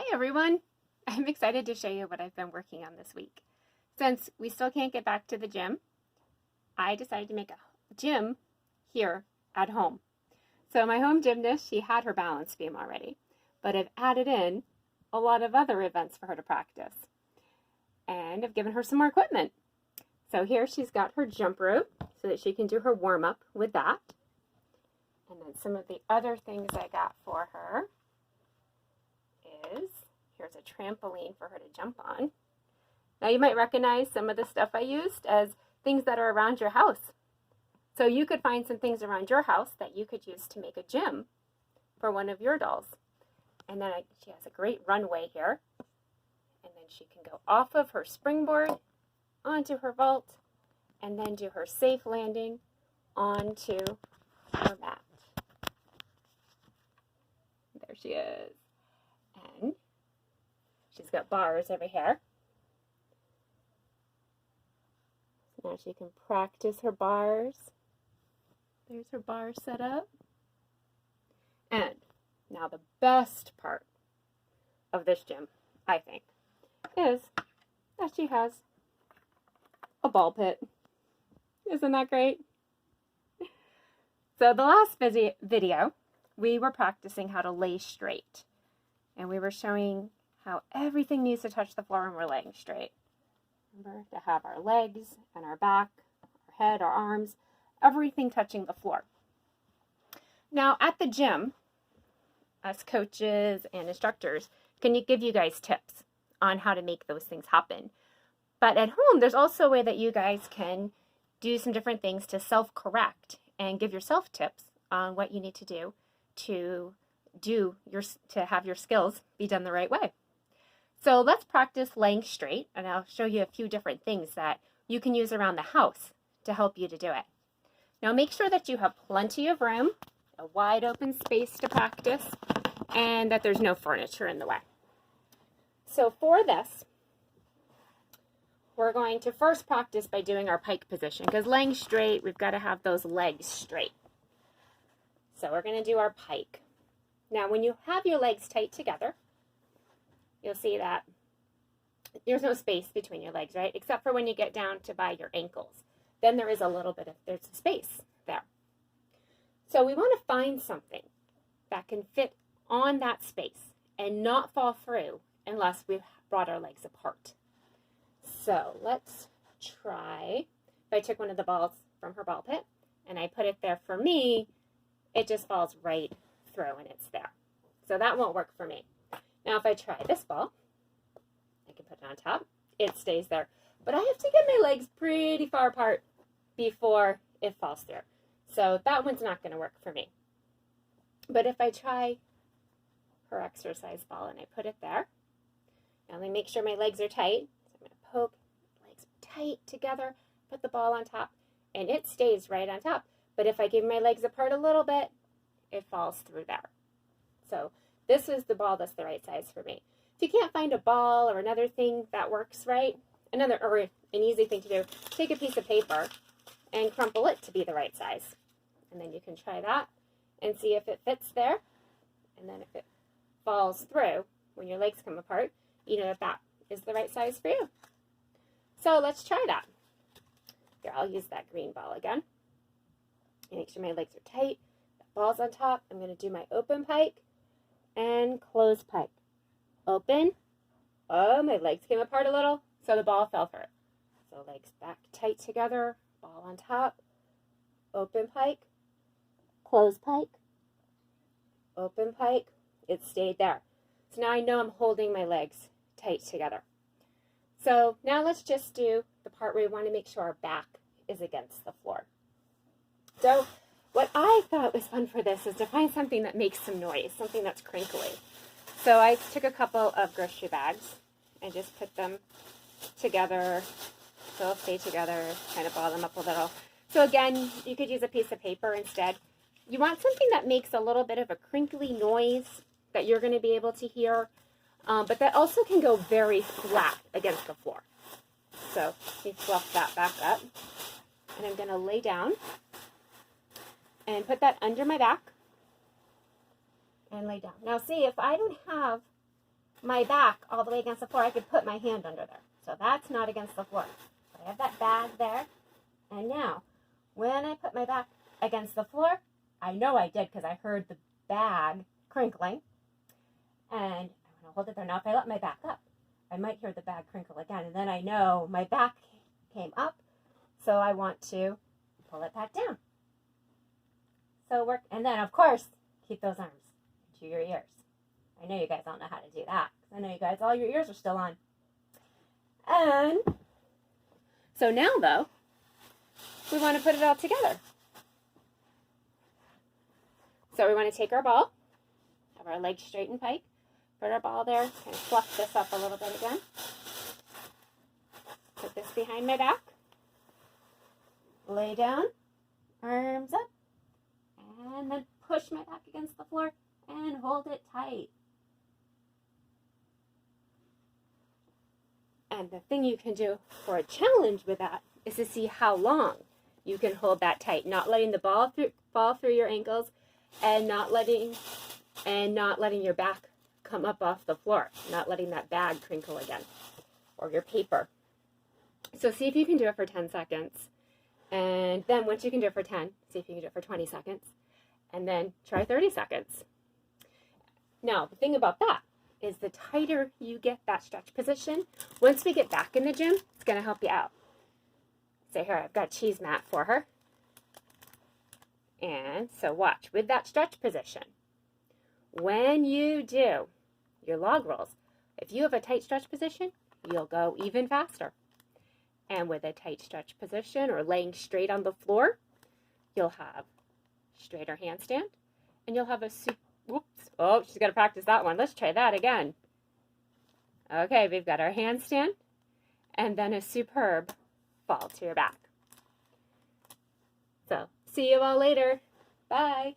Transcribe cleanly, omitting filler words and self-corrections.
Hi everyone! I'm excited to show you what I've been working on this week. Since we still can't get back to the gym, I decided to make a gym here at home. So my home gymnast, she had her balance beam already, but I've added in a lot of other events for her to practice. And I've given her some more equipment. So here she's got her jump rope so that she can do her warm-up with that. And then some of the other things I got for her is, here's a trampoline for her to jump on. Now you might recognize some of the stuff I used as things that are around your house. So you could find some things around your house that you could use to make a gym for one of your dolls. And then she has a great runway here. And then she can go off of her springboard onto her vault and then do her safe landing onto her mat. There she is. And she's got bars over here. So now she can practice her bars. There's her bar set up. And now the best part of this gym, I think, is that she has a ball pit. Isn't that great? So the last video, we were practicing how to lay straight. And we were showing how everything needs to touch the floor when we're laying straight. Remember to have our legs and our back, our head, our arms, everything touching the floor. Now at the gym, us coaches and instructors can give you guys tips on how to make those things happen. But at home, there's also a way that you guys can do some different things to self-correct and give yourself tips on what you need to do to have your skills be done the right way. So let's practice laying straight, and I'll show you a few different things that you can use around the house to help you to do it. Now make sure that you have plenty of room, a wide open space to practice, and that there's no furniture in the way. So for this, we're going to first practice by doing our pike position, because laying straight, we've got to have those legs straight. So we're going to do our pike. Now, when you have your legs tight together, you'll see that there's no space between your legs, right? Except for when you get down to by your ankles. Then there is a little bit of, there's a space there. So we want to find something that can fit on that space and not fall through unless we've brought our legs apart. So let's try, if I took one of the balls from her ball pit and I put it there, for me, it just falls right through and it's there. So that won't work for me. Now if I try this ball, I can put it on top, it stays there. But I have to get my legs pretty far apart before it falls through. So that one's not going to work for me. But if I try her exercise ball and I put it there, now let me make sure my legs are tight. So I'm going to poke, legs tight together, put the ball on top, and it stays right on top. But if I give my legs apart a little bit, it falls through there. So this is the ball that's the right size for me. If you can't find a ball or another thing that works right, or an easy thing to do, take a piece of paper and crumple it to be the right size. And then you can try that and see if it fits there. And then if it falls through when your legs come apart, you know that is the right size for you. So let's try that. Here, I'll use that green ball again. Make sure my legs are tight. That ball's on top. I'm going to do my open pike and close pike. Open. Oh, my legs came apart a little, so the ball fell through. So legs back tight together, ball on top, open pike, close pike, open pike. It stayed there. So now I know I'm holding my legs tight together. So now let's just do the part where we want to make sure our back is against the floor. So what I thought was fun for this is to find something that makes some noise, something that's crinkly. So I took a couple of grocery bags and just put them together so they'll stay together, kind of ball them up a little. So again, you could use a piece of paper instead. You want something that makes a little bit of a crinkly noise that you're going to be able to hear, but that also can go very flat against the floor. So let me fluff that back up. And I'm going to lay down and put that under my back and lay down. Now see, if I don't have my back all the way against the floor, I could put my hand under there. So that's not against the floor. But I have that bag there. And now, when I put my back against the floor, I know I did because I heard the bag crinkling. And I'm going to hold it there. Now, if I let my back up, I might hear the bag crinkle again. And then I know my back came up. So I want to pull it back down. So work. And then, of course, keep those arms to your ears. I know you guys don't know how to do that. I know you guys, all your ears are still on. And so now, though, we want to put it all together. So we want to take our ball, have our legs straight and tight, put our ball there, kind of fluff this up a little bit again. Put this behind my back. Lay down, arms up, and then push my back against the floor and hold it tight. And the thing you can do for a challenge with that is to see how long you can hold that tight, not letting the ball fall through your ankles and not letting your back come up off the floor, not letting that bag crinkle again or your paper. So see if you can do it for 10 seconds. And then once you can do it for 10, see if you can do it for 20 seconds. And then try 30 seconds. Now, the thing about that is the tighter you get that stretch position, once we get back in the gym, it's going to help you out. So here, I've got a cheese mat for her. And so watch, with that stretch position, when you do your log rolls, if you have a tight stretch position, you'll go even faster. And with a tight stretch position or laying straight on the floor, you'll have straighter handstand, and you'll have a whoops. Oh, she's got to practice that one. Let's try that again. Okay, we've got our handstand and then a superb fall to your back. So, see you all later. Bye.